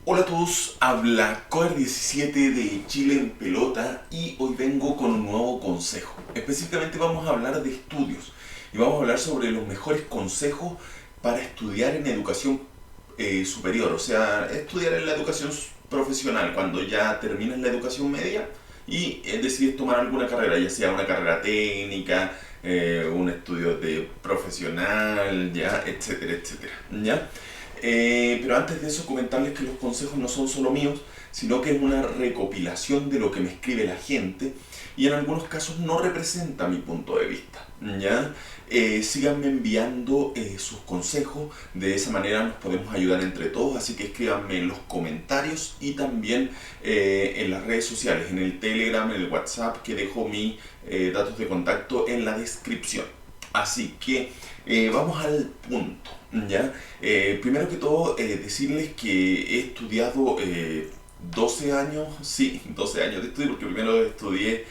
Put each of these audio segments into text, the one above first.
Hola a todos, habla Coder17 de Chile en Pelota y hoy vengo con un nuevo consejo. Específicamente vamos a hablar de estudios y vamos a hablar sobre los mejores consejos para estudiar en educación superior, o sea, estudiar en la educación profesional cuando ya terminas la educación media y decides tomar alguna carrera, ya sea una carrera técnica, un estudio de profesional, ya, etcétera, etcétera, ¿ya? Pero antes de eso comentarles que los consejos no son solo míos, sino que es una recopilación de lo que me escribe la gente y en algunos casos no representa mi punto de vista. ¿Ya? Síganme enviando sus consejos, de esa manera nos podemos ayudar entre todos, así que escríbanme en los comentarios y también en las redes sociales, en el Telegram, en el WhatsApp, que dejo mis datos de contacto en la descripción. Así que vamos al punto. ¿Ya? Primero que todo, decirles que he estudiado 12 años, sí, 12 años de estudio, porque primero estudié,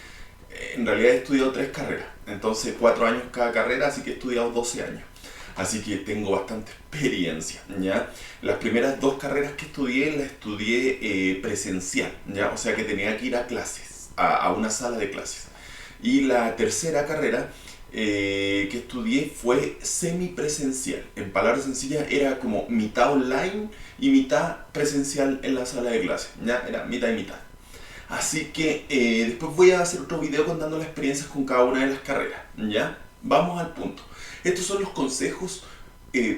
en realidad he estudiado 3 carreras, entonces 4 años cada carrera, así que he estudiado 12 años. Así que tengo bastante experiencia, ¿ya? Las primeras 2 carreras que estudié, las estudié presencial, ¿ya? O sea que tenía que ir a clases, a una sala de clases. Y la tercera carrera que estudié fue semipresencial. En palabras sencillas, era como mitad online y mitad presencial en la sala de clase. Ya era mitad y mitad. Así que después voy a hacer otro video contando las experiencias con cada una de las carreras. ¿Ya? Vamos al punto. Estos son los consejos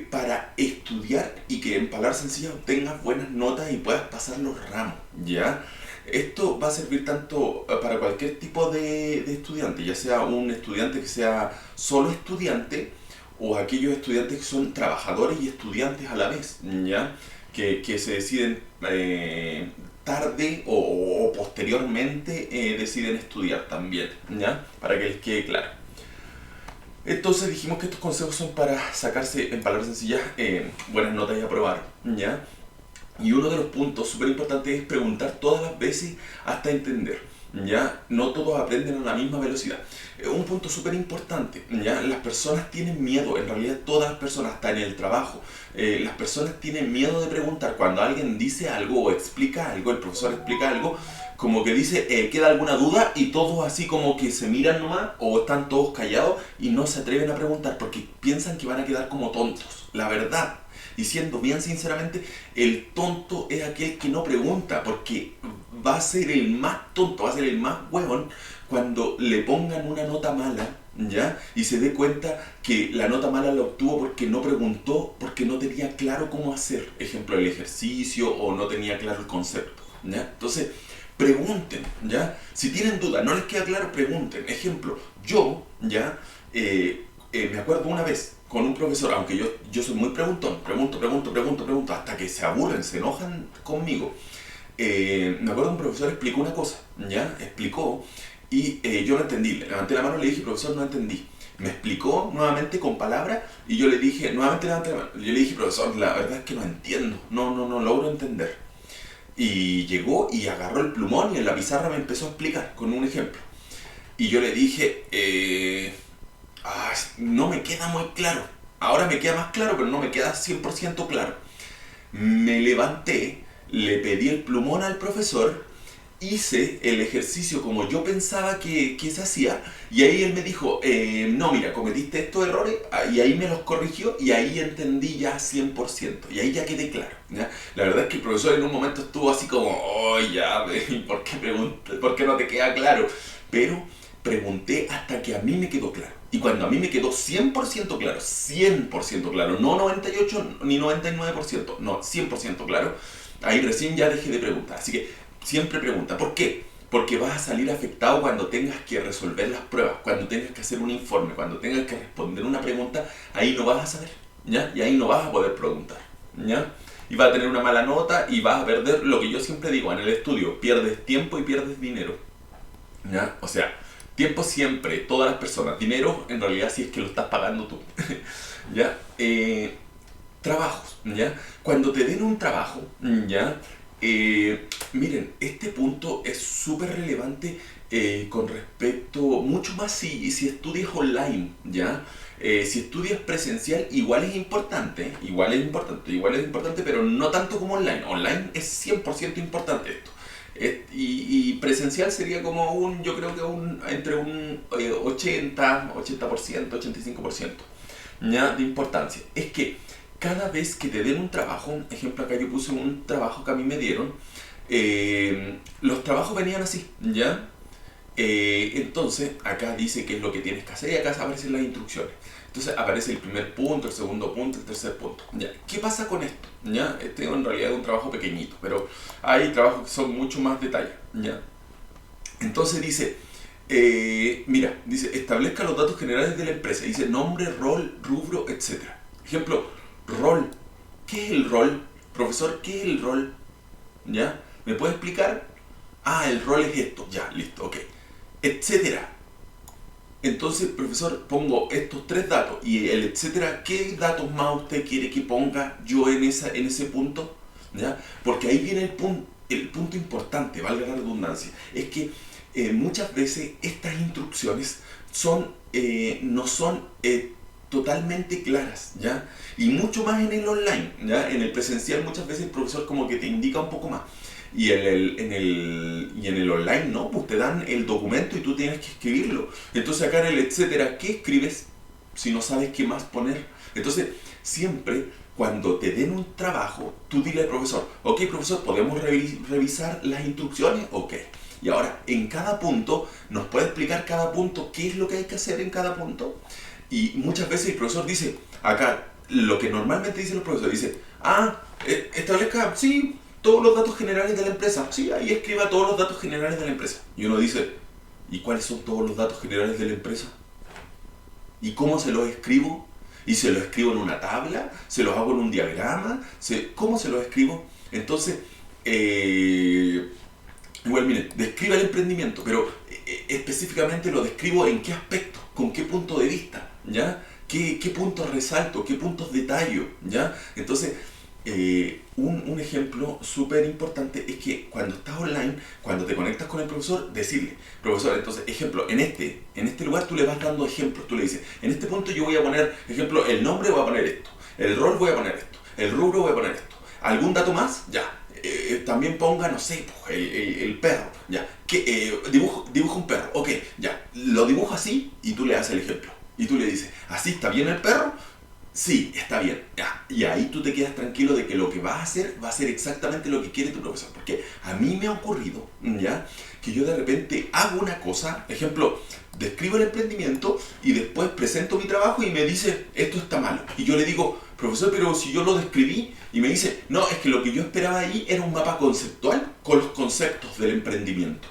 para estudiar y que en palabras sencillas obtengas buenas notas y puedas pasar los ramos. ¿Ya? Esto va a servir tanto para cualquier tipo de estudiante, ya sea un estudiante que sea solo estudiante o aquellos estudiantes que son trabajadores y estudiantes a la vez, ¿ya? Que se deciden tarde o posteriormente deciden estudiar también, ¿ya? Para que les quede claro. Entonces dijimos que estos consejos son para sacarse, en palabras sencillas, buenas notas y aprobar, ¿ya? Y uno de los puntos súper importantes es preguntar todas las veces hasta entender. ¿Ya? No todos aprenden a la misma velocidad. Un punto súper importante, ¿ya? Las personas tienen miedo, en realidad todas las personas, hasta en el trabajo, las personas tienen miedo de preguntar. Cuando alguien dice algo o explica algo, el profesor explica algo, como que dice, ¿queda alguna duda? Y todos así como que se miran nomás o están todos callados y no se atreven a preguntar porque piensan que van a quedar como tontos. La verdad, diciendo bien sinceramente, el tonto es aquel que no pregunta, porque va a ser el más tonto, va a ser el más huevón cuando le pongan una nota mala, ¿ya? Y se dé cuenta que la nota mala la obtuvo porque no preguntó, porque no tenía claro cómo hacer, ejemplo, el ejercicio o no tenía claro el concepto, ¿ya? Entonces, pregunten, ¿ya? Si tienen duda, no les queda claro, pregunten. Ejemplo, yo, ¿ya? Me acuerdo una vez con un profesor, aunque yo soy muy preguntón, pregunto, hasta que se aburren, se enojan conmigo. Me acuerdo que un profesor explicó una cosa, ¿ya? Explicó y yo no entendí. Le levanté la mano y le dije, profesor, no entendí. Me explicó nuevamente con palabras y yo le dije, nuevamente levanté la mano. Yo le dije, profesor, la verdad es que no entiendo, no logro entender. Y llegó y agarró el plumón y en la pizarra me empezó a explicar con un ejemplo. Y yo le dije, no me queda muy claro. Ahora me queda más claro, pero no me queda 100% claro. Me levanté, le pedí el plumón al profesor, hice el ejercicio como yo pensaba que se hacía y ahí él me dijo, no, mira, cometiste estos errores y ahí me los corrigió y ahí entendí ya 100% y ahí ya quedé claro. ¿Ya? La verdad es que el profesor en un momento estuvo así como, oh, ya, ¿por qué no te queda claro? Pero pregunté hasta que a mí me quedó claro. Y cuando a mí me quedó 100% claro, no 98 ni 99%, no, 100% claro, ahí recién ya dejé de preguntar. Así que siempre pregunta. ¿Por qué? Porque vas a salir afectado cuando tengas que resolver las pruebas, cuando tengas que hacer un informe, cuando tengas que responder una pregunta, ahí no vas a saber, ¿ya? Y ahí no vas a poder preguntar, ¿ya? Y vas a tener una mala nota y vas a perder lo que yo siempre digo en el estudio, pierdes tiempo y pierdes dinero, ¿ya? O sea, tiempo siempre, todas las personas, dinero en realidad si es que lo estás pagando tú, ¿ya? Trabajos, ¿ya? Cuando te den un trabajo, ¿ya? Miren, este punto es súper relevante con respecto, mucho más si estudias online, ¿ya? Si estudias presencial, igual es importante, pero no tanto como online. Online es 100% importante esto. Y presencial sería como yo creo que entre un 80%, 85%, ¿ya? De importancia. Es que cada vez que te den un trabajo, ejemplo acá yo puse un trabajo que a mí me dieron, los trabajos venían así, ¿ya? Entonces acá dice qué es lo que tienes que hacer y acá aparecen las instrucciones. Entonces aparece el primer punto, el segundo punto, el tercer punto. ¿Ya? ¿Qué pasa con esto? ¿Ya? Este en realidad es un trabajo pequeñito, pero hay trabajos que son mucho más detallados. ¿Ya? Entonces dice, mira, dice, establezca los datos generales de la empresa. Dice nombre, rol, rubro, etc. Ejemplo, rol. ¿Qué es el rol? Profesor, ¿qué es el rol? ¿Ya? ¿Me puede explicar? Ah, el rol es esto. Ya, listo, ok. Etcétera. Entonces, profesor, pongo estos 3 datos y el etcétera, ¿qué datos más usted quiere que ponga yo en ese punto? ¿Ya? Porque ahí viene el punto importante, valga la redundancia, es que muchas veces estas instrucciones no son totalmente claras, ¿ya? Y mucho más en el online, ¿ya? En el presencial muchas veces el profesor como que te indica un poco más. Y en el online no, pues te dan el documento y tú tienes que escribirlo. Entonces acá en el etcétera, ¿qué escribes si no sabes qué más poner? Entonces siempre cuando te den un trabajo, tú dile al profesor, ok profesor, ¿podemos revisar las instrucciones? Ok. Y ahora, en cada punto, ¿nos puede explicar cada punto qué es lo que hay que hacer en cada punto? Y muchas veces el profesor dice, acá, lo que normalmente dicen los profesores, dice, establezca, sí, todos los datos generales de la empresa. Sí, ahí escriba todos los datos generales de la empresa. Y uno dice, ¿y cuáles son todos los datos generales de la empresa? ¿Y cómo se los escribo? ¿Y se los escribo en una tabla? ¿Se los hago en un diagrama? ¿Cómo se los escribo? Entonces, igual miren, describa el emprendimiento, pero específicamente lo describo en qué aspecto, con qué punto de vista, ¿ya? ¿Qué puntos resalto? ¿Qué puntos detallo? ¿Ya? Entonces, un ejemplo súper importante es que cuando estás online, cuando te conectas con el profesor, decirle, profesor, entonces, ejemplo, en este lugar tú le vas dando ejemplos, tú le dices, en este punto yo voy a poner, ejemplo, el nombre voy a poner esto, el rol voy a poner esto, el rubro voy a poner esto, ¿algún dato más? Ya. También ponga, no sé, el perro, ya, dibuja un perro, ok, ya, lo dibuja así y tú le das el ejemplo, y tú le dices, ¿así está bien el perro? Sí, está bien. Ya. Y ahí tú te quedas tranquilo de que lo que vas a hacer va a ser exactamente lo que quiere tu profesor. Porque a mí me ha ocurrido, ¿ya? Que yo de repente hago una cosa, ejemplo, describo el emprendimiento y después presento mi trabajo y me dice, esto está malo. Y yo le digo, profesor, pero si yo lo describí, y me dice, no, es que lo que yo esperaba ahí era un mapa conceptual con los conceptos del emprendimiento.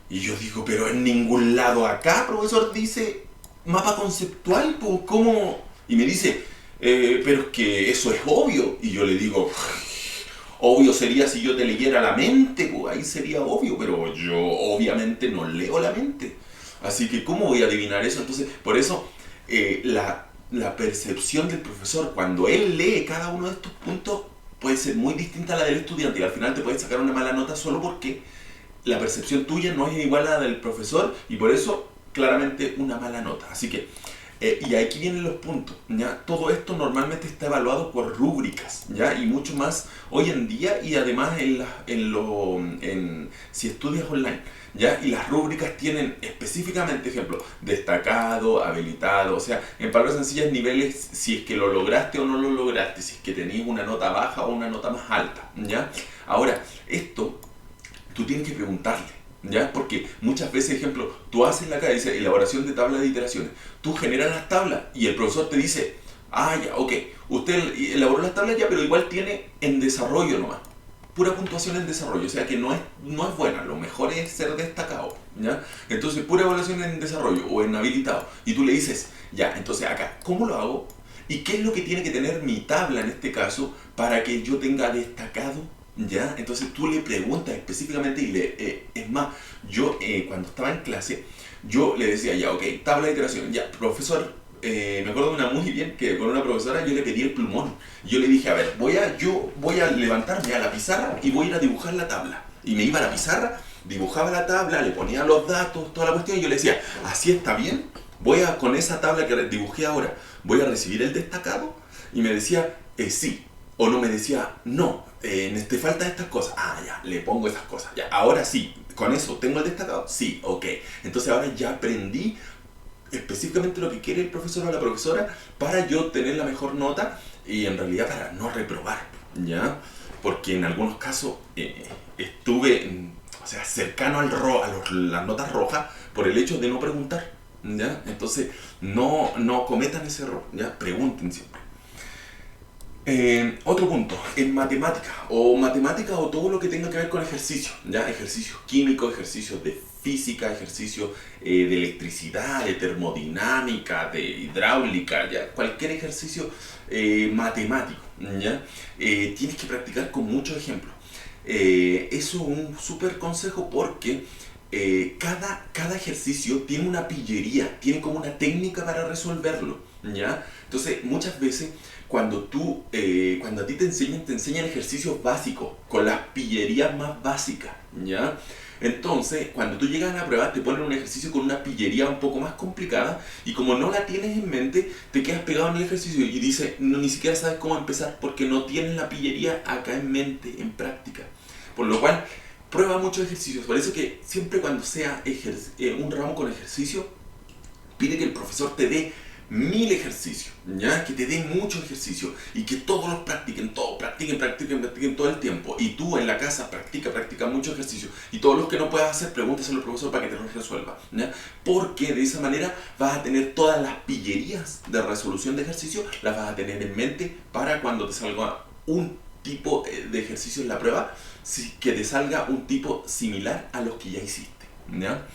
Y yo digo, pero en ningún lado acá, profesor, dice mapa conceptual, pues, ¿cómo? Y me dice, pero es que eso es obvio. Y yo le digo, obvio sería si yo te leyera la mente, pues ahí sería obvio, pero yo obviamente no leo la mente. Así que, ¿cómo voy a adivinar eso? Entonces, por eso, la percepción del profesor cuando él lee cada uno de estos puntos puede ser muy distinta a la del estudiante y al final te puedes sacar una mala nota solo porque la percepción tuya no es igual a la del profesor y por eso claramente una mala nota. Así que, y aquí vienen los puntos, ¿ya? Todo esto normalmente está evaluado por rúbricas, ¿ya? Y mucho más hoy en día y además si estudias online, ¿ya? Y las rúbricas tienen específicamente, ejemplo, destacado, habilitado, o sea, en palabras sencillas, niveles, si es que lo lograste o no lo lograste, si es que tenías una nota baja o una nota más alta, ¿ya? Ahora, esto tú tienes que preguntarle, ¿ya? Porque muchas veces, ejemplo, tú haces la cabeza elaboración de tablas de iteraciones, tú generas las tablas y el profesor te dice, ya, ok, usted elaboró las tablas ya, pero igual tiene en desarrollo nomás, pura puntuación en desarrollo, o sea que no es buena, lo mejor es ser destacado, ¿ya? Entonces, pura evaluación en desarrollo o en habilitado, y tú le dices, ya, entonces acá, ¿cómo lo hago? ¿Y qué es lo que tiene que tener mi tabla en este caso para que yo tenga destacado? ¿Ya? Entonces tú le preguntas específicamente y es más, yo cuando estaba en clase, yo le decía, ya, ok, tabla de iteración, ya, profesor, me acuerdo de una muy bien que con una profesora yo le pedí el plumón. Yo le dije, a ver, yo voy a levantarme a la pizarra y voy a ir a dibujar la tabla. Y me iba a la pizarra, dibujaba la tabla, le ponía los datos, toda la cuestión, y yo le decía, ¿así está bien? con esa tabla que dibujé ahora, voy a recibir el destacado, y me decía sí, o no me decía no, te faltan estas cosas, ya, le pongo esas cosas, ya, ahora sí, con eso, ¿tengo el destacado? Sí, ok, entonces ahora ya aprendí específicamente lo que quiere el profesor o la profesora para yo tener la mejor nota y en realidad para no reprobar, ¿ya? Porque en algunos casos estuve, o sea, cercano las notas rojas por el hecho de no preguntar, ¿ya? Entonces, no cometan ese error, ¿ya? Pregunten siempre. Otro punto, en matemática o todo lo que tenga que ver con ejercicio, ¿ya? Ejercicios químicos, ejercicios de física, ejercicios de electricidad, de termodinámica, de hidráulica, ¿ya? Cualquier ejercicio matemático, ¿ya? Tienes que practicar con muchos ejemplos. Eso es un súper consejo porque cada ejercicio tiene una pillería, tiene como una técnica para resolverlo, ¿ya? Entonces, muchas veces cuando a ti te enseñan ejercicios básicos, con las pillerías más básicas, ¿ya? Entonces, cuando tú llegas a la prueba, te ponen un ejercicio con una pillería un poco más complicada y como no la tienes en mente, te quedas pegado en el ejercicio y dices, no, ni siquiera sabes cómo empezar porque no tienes la pillería acá en mente, en práctica. Por lo cual, prueba muchos ejercicios. Por eso que siempre cuando sea un ramo con ejercicio, pide que el profesor te dé 1000 ejercicios, ¿ya? Que te den muchos ejercicios y que todos los practiquen todo el tiempo. Y tú en la casa practica muchos ejercicios. Y todos los que no puedas hacer, pregúntaselo al profesor para que te los resuelva, ¿ya? Porque de esa manera vas a tener todas las pillerías de resolución de ejercicio, las vas a tener en mente para cuando te salga un tipo de ejercicio en la prueba, que te salga un tipo similar a los que ya hiciste, ¿ya?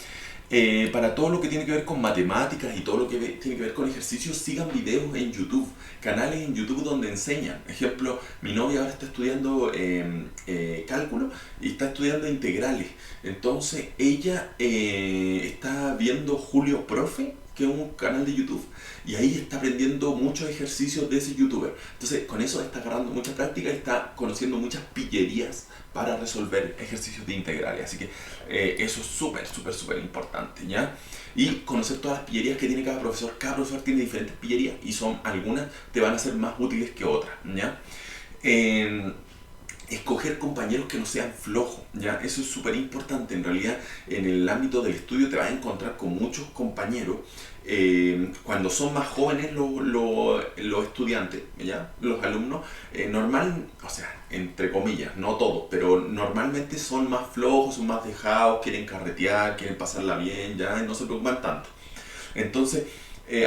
Para todo lo que tiene que ver con matemáticas y todo lo que tiene que ver con ejercicios, sigan videos en YouTube, canales en YouTube donde enseñan. Ejemplo, mi novia ahora está estudiando cálculo y está estudiando integrales. Entonces ella está viendo Julio Profe, que es un canal de YouTube, y ahí está aprendiendo muchos ejercicios de ese youtuber. Entonces con eso está agarrando mucha práctica y está conociendo muchas pillerías para resolver ejercicios de integrales. Así que eso es súper importante, ¿ya? Y conocer todas las pillerías que tiene cada profesor. Cada profesor tiene diferentes pillerías y algunas te van a ser más útiles que otras, ¿ya? Escoger compañeros que no sean flojos, ¿ya? Eso es súper importante. En realidad, en el ámbito del estudio te vas a encontrar con muchos compañeros cuando son más jóvenes los estudiantes, ¿ya? Los alumnos, o sea, entre comillas, no todos, pero normalmente son más flojos, son más dejados, quieren carretear, quieren pasarla bien, ¿ya? Y no se preocupan tanto. Entonces,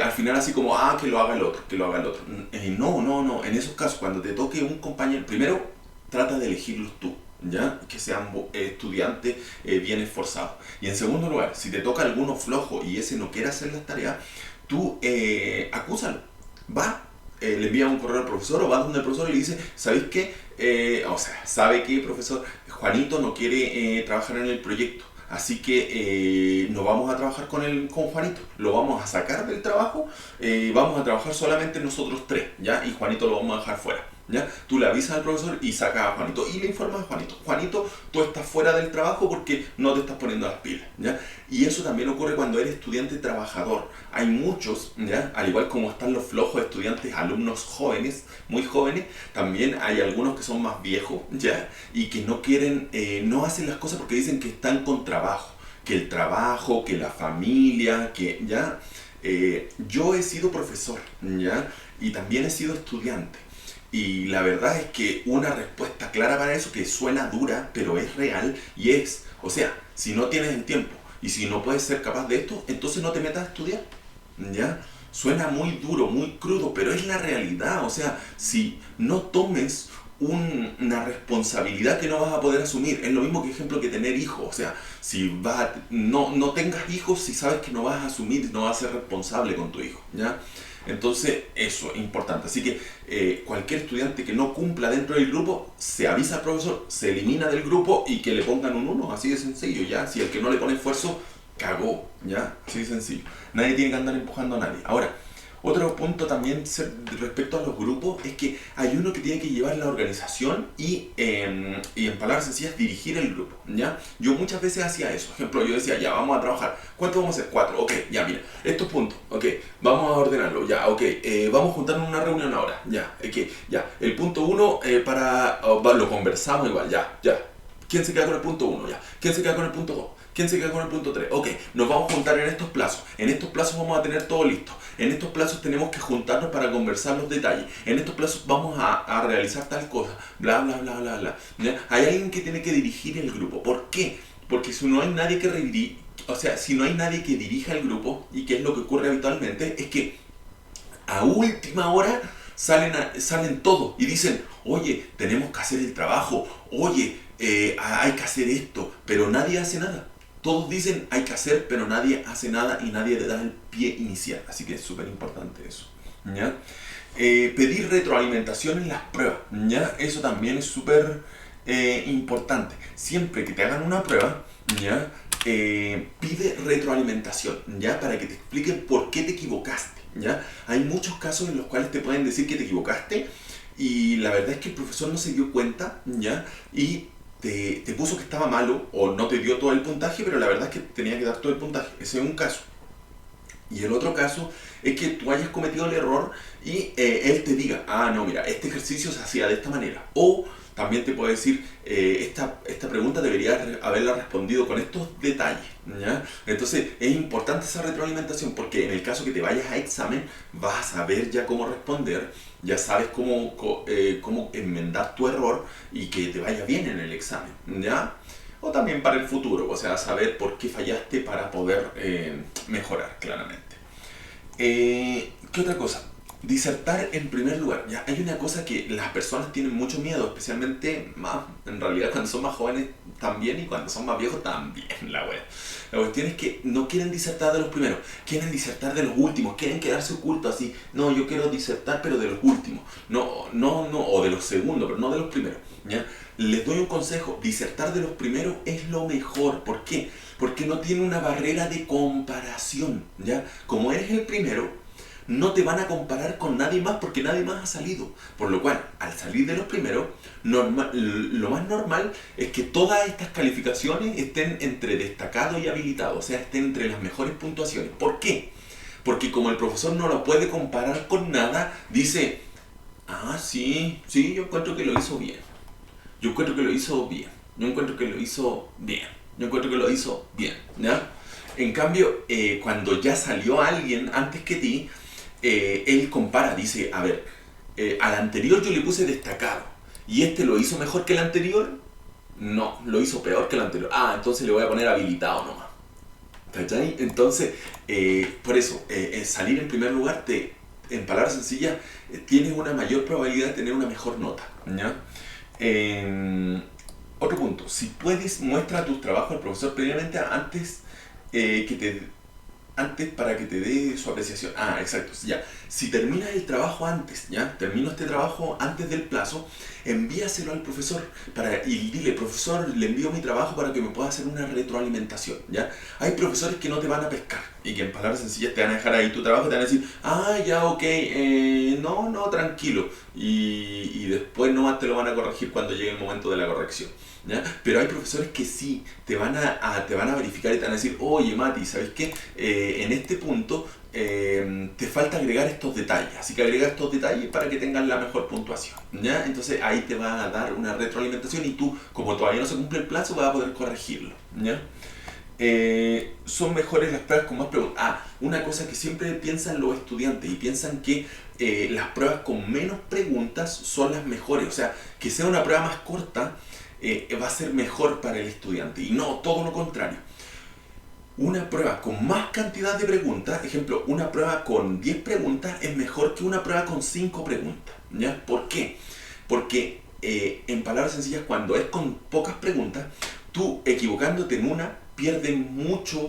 al final así como, que lo haga el otro, que lo haga el otro. No, en esos casos, cuando te toque un compañero, primero, trata de elegirlos tú, ¿ya? Que sean estudiantes bien esforzados. Y en segundo lugar, si te toca alguno flojo y ese no quiere hacer las tareas, tú acúsalo. Le envía un correo al profesor o va donde el profesor y le dice, ¿sabéis qué? ¿Sabe qué, profesor? Juanito no quiere trabajar en el proyecto. Así que no vamos a trabajar con Juanito, lo vamos a sacar del trabajo, vamos a trabajar solamente nosotros tres, ¿ya? Y Juanito lo vamos a dejar fuera, ¿ya? Tú le avisas al profesor y sacas a Juanito y le informas a Juanito. Juanito, tú estás fuera del trabajo porque no te estás poniendo las pilas, ¿ya? Y eso también ocurre cuando eres estudiante trabajador. Hay muchos, ¿ya? Al igual como están los flojos estudiantes, alumnos jóvenes, muy jóvenes, también hay algunos que son más viejos, ¿ya? Y que no quieren, no hacen las cosas porque dicen que están con trabajo, que el trabajo, que la familia, que, ¿ya? Yo he sido profesor, ¿ya? Y también he sido estudiante. Y la verdad es que una respuesta clara para eso, que suena dura, pero es real, o sea, si no tienes el tiempo y si no puedes ser capaz de esto, entonces no te metas a estudiar, ¿ya? Suena muy duro, muy crudo, pero es la realidad. O sea, si no tomes una responsabilidad que no vas a poder asumir, es lo mismo que ejemplo que tener hijos. O sea, si no tengas hijos si sabes que no vas a asumir, no vas a ser responsable con tu hijo, ¿ya? Entonces, eso es importante. Así que cualquier estudiante que no cumpla dentro del grupo, se avisa al profesor, se elimina del grupo y que le pongan un 1, así de sencillo, ¿ya? Si el que no le pone esfuerzo, cagó, ¿ya? Así de sencillo. Nadie tiene que andar empujando a nadie. Ahora, Otro punto también respecto a los grupos es que hay uno que tiene que llevar la organización y en palabras sencillas dirigir el grupo, ¿ya? Yo muchas veces hacía eso. Por ejemplo, yo decía, ya, vamos a trabajar. ¿Cuántos vamos a hacer? 4. Ok, ya, mira. Estos puntos, ok. Vamos a ordenarlo, ya, ok. Vamos a juntarnos en una reunión ahora, ya. Ya. El punto 1 lo conversamos igual, ya, ya. ¿Quién se queda con el punto 1? Ya. ¿Quién se queda con el punto 2? ¿Quién se queda con el punto 3? Ok, nos vamos a juntar en estos plazos. En estos plazos vamos a tener todo listo. En estos plazos tenemos que juntarnos para conversar los detalles. En estos plazos vamos a realizar tal cosa. Bla, bla, bla, bla, bla. ¿Ya? Hay alguien que tiene que dirigir el grupo. ¿Por qué? Porque si no hay nadie que si no hay nadie que dirija el grupo, y que es lo que ocurre habitualmente, es que a última hora salen todos y dicen, oye, tenemos que hacer el trabajo, oye, hay que hacer esto, pero nadie hace nada. Todos dicen hay que hacer, pero nadie hace nada y nadie le da el pie inicial. Así que es súper importante eso, ¿ya? Pedir retroalimentación en las pruebas, ¿ya? Eso también es súper importante. Siempre que te hagan una prueba, ¿ya? Pide retroalimentación, ¿ya? Para que te expliquen por qué te equivocaste, ¿ya? Hay muchos casos en los cuales te pueden decir que te equivocaste y la verdad es que el profesor no se dio cuenta, ¿ya? Y te puso que estaba malo o no te dio todo el puntaje, pero la verdad es que tenía que dar todo el puntaje. Ese es un caso. Y el otro caso es que tú hayas cometido el error y él te diga, no, mira, este ejercicio se hacía de esta manera. O también te puede decir, esta pregunta debería haberla respondido con estos detalles, ¿ya? Entonces es importante esa retroalimentación porque en el caso que te vayas a examen vas a saber ya cómo responder, ya sabes cómo enmendar tu error y que te vaya bien en el examen, ¿ya? O también para el futuro, o sea, saber por qué fallaste para poder mejorar claramente. ¿Qué otra cosa? Disertar en primer lugar. Ya hay una cosa que las personas tienen mucho miedo, especialmente más, en realidad cuando son más jóvenes también y cuando son más viejos también, la wea. La cuestión es que no quieren disertar de los primeros, quieren disertar de los últimos, quieren quedarse ocultos así. No, yo quiero disertar pero de los últimos. No, o de los segundos, pero no de los primeros, ¿ya? Les doy un consejo, disertar de los primeros es lo mejor. ¿Por qué? Porque no tiene una barrera de comparación, ¿ya? Como eres el primero, no te van a comparar con nadie más porque nadie más ha salido. Por lo cual, al salir de los primeros, lo más normal es que todas estas calificaciones estén entre destacado y habilitado, o sea, estén entre las mejores puntuaciones. ¿Por qué? Porque como el profesor no lo puede comparar con nada, dice, sí, yo encuentro que lo hizo bien. Yo encuentro que lo hizo bien. Yo encuentro que lo hizo bien. Yo encuentro que lo hizo bien, ¿ya? En cambio, cuando ya salió alguien antes que ti, él compara, dice, a ver, al anterior yo le puse destacado y este lo hizo mejor que el anterior. No, lo hizo peor que el anterior. Entonces le voy a poner habilitado nomás. ¿Cachai? Entonces, por eso, salir en primer lugar, en palabras sencillas, tienes una mayor probabilidad de tener una mejor nota, ¿ya? Otro punto, si puedes, muestra tus trabajos al profesor previamente antes para que te dé su apreciación. Exacto, ya. Si terminas el trabajo antes, ya, termino este trabajo antes del plazo, envíaselo al profesor y dile, profesor, le envío mi trabajo para que me pueda hacer una retroalimentación, ya. Hay profesores que no te van a pescar y que en palabras sencillas te van a dejar ahí tu trabajo, te van a decir, ya, ok, no, tranquilo. Y después nomás te lo van a corregir cuando llegue el momento de la corrección, ¿ya? Pero hay profesores que sí te van a verificar y te van a decir, oye Mati, ¿sabes qué? En este punto te falta agregar estos detalles, así que agrega estos detalles para que tengas la mejor puntuación, ¿ya? Entonces ahí te van a dar una retroalimentación y tú, como todavía no se cumple el plazo, vas a poder corregirlo, ¿ya? Son mejores las pruebas con más preguntas. Una cosa que siempre piensan los estudiantes y piensan que las pruebas con menos preguntas son las mejores, o sea, que sea una prueba más corta va a ser mejor para el estudiante, y no, todo lo contrario. Una prueba con más cantidad de preguntas, ejemplo, una prueba con 10 preguntas es mejor que una prueba con 5 preguntas, ¿ya? ¿Por qué? Porque en palabras sencillas, cuando es con pocas preguntas, tú equivocándote en una pierdes mucha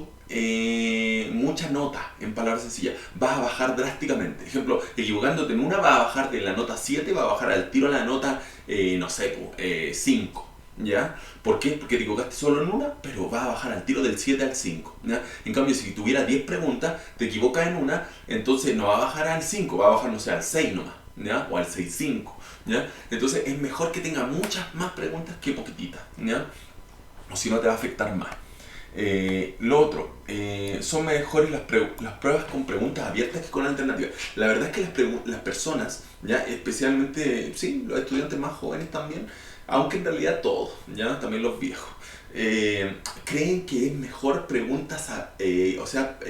nota. En palabras sencillas, vas a bajar drásticamente. Ejemplo, equivocándote en una vas a bajar de la nota 7, vas a bajar al tiro a la nota, 5. ¿Ya? ¿Por qué? Porque te equivocaste solo en una, pero vas a bajar al tiro del 7 al 5. ¿Ya? En cambio, si tuviera 10 preguntas, te equivocas en una, entonces no va a bajar al 5, va a bajar, no sé, al 6 nomás, ¿ya? O al 6,5, ¿ya? Entonces es mejor que tenga muchas más preguntas que poquititas, ¿ya? O si no te va a afectar más. Lo otro, son mejores las pruebas con preguntas abiertas que con alternativas. La verdad es que las personas, ya especialmente, sí, los estudiantes más jóvenes también, aunque en realidad todos, ya también los viejos, creen que es mejor preguntas,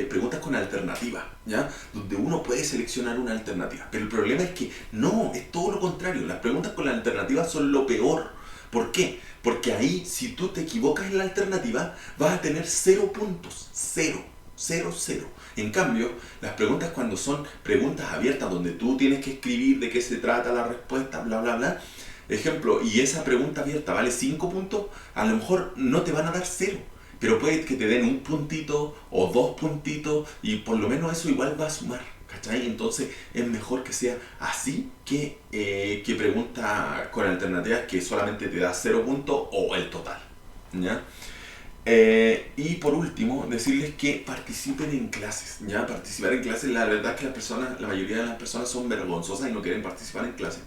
preguntas con alternativas, ¿ya? Donde uno puede seleccionar una alternativa. Pero el problema es que no, es todo lo contrario. Las preguntas con las alternativas son lo peor. ¿Por qué? Porque ahí, si tú te equivocas en la alternativa, vas a tener 0 puntos. Cero. Cero, cero. En cambio, las preguntas cuando son preguntas abiertas, donde tú tienes que escribir de qué se trata la respuesta, bla, bla, bla. Ejemplo, y esa pregunta abierta vale 5 puntos, a lo mejor no te van a dar cero. Pero puede que te den un puntito o 2 puntitos y por lo menos eso igual va a sumar. ¿Cachai? Entonces es mejor que sea así que pregunta con alternativas que solamente te da 0 puntos o el total. ¿Ya? Y por último, decirles que participen en clases. ¿Ya? Participar en clases, la verdad es que la mayoría de las personas son vergonzosas y no quieren participar en clases.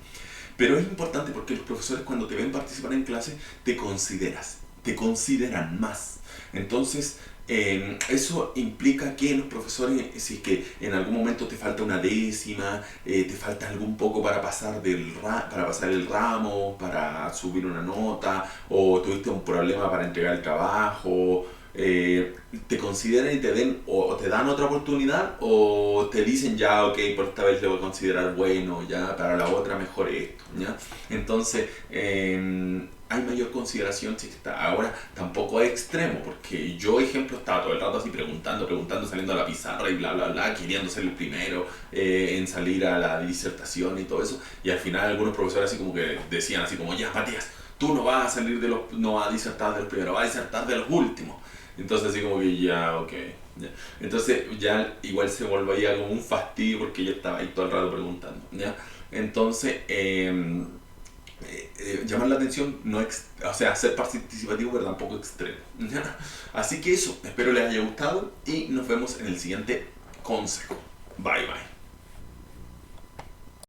Pero es importante porque los profesores cuando te ven participar en clase te consideran más. Entonces, eso implica que los profesores, si es que en algún momento te falta una décima, te falta algún poco para pasar, para pasar el ramo, para subir una nota, o tuviste un problema para entregar el trabajo, te consideran y te den o te dan otra oportunidad o te dicen ya, ok, por esta vez le voy a considerar bueno, ya, para la otra mejor esto, ¿ya? Entonces, hay mayor consideración si está. Ahora, tampoco es extremo, porque yo, ejemplo, estaba todo el rato así preguntando, saliendo a la pizarra y bla, bla, bla, queriendo ser el primero en salir a la disertación y todo eso, y al final algunos profesores así como que decían así como, ya, Matías, tú no vas a salir no vas a disertar de los primeros, vas a disertar de los últimos. Entonces así como que ya, ok. Ya. Entonces ya igual se volvía como un fastidio porque yo estaba ahí todo el rato preguntando. ¿Ya? Entonces, llamar la atención, no o sea, ser participativo pero tampoco extremo. ¿Ya? Así que eso, espero les haya gustado y nos vemos en el siguiente consejo. Bye bye.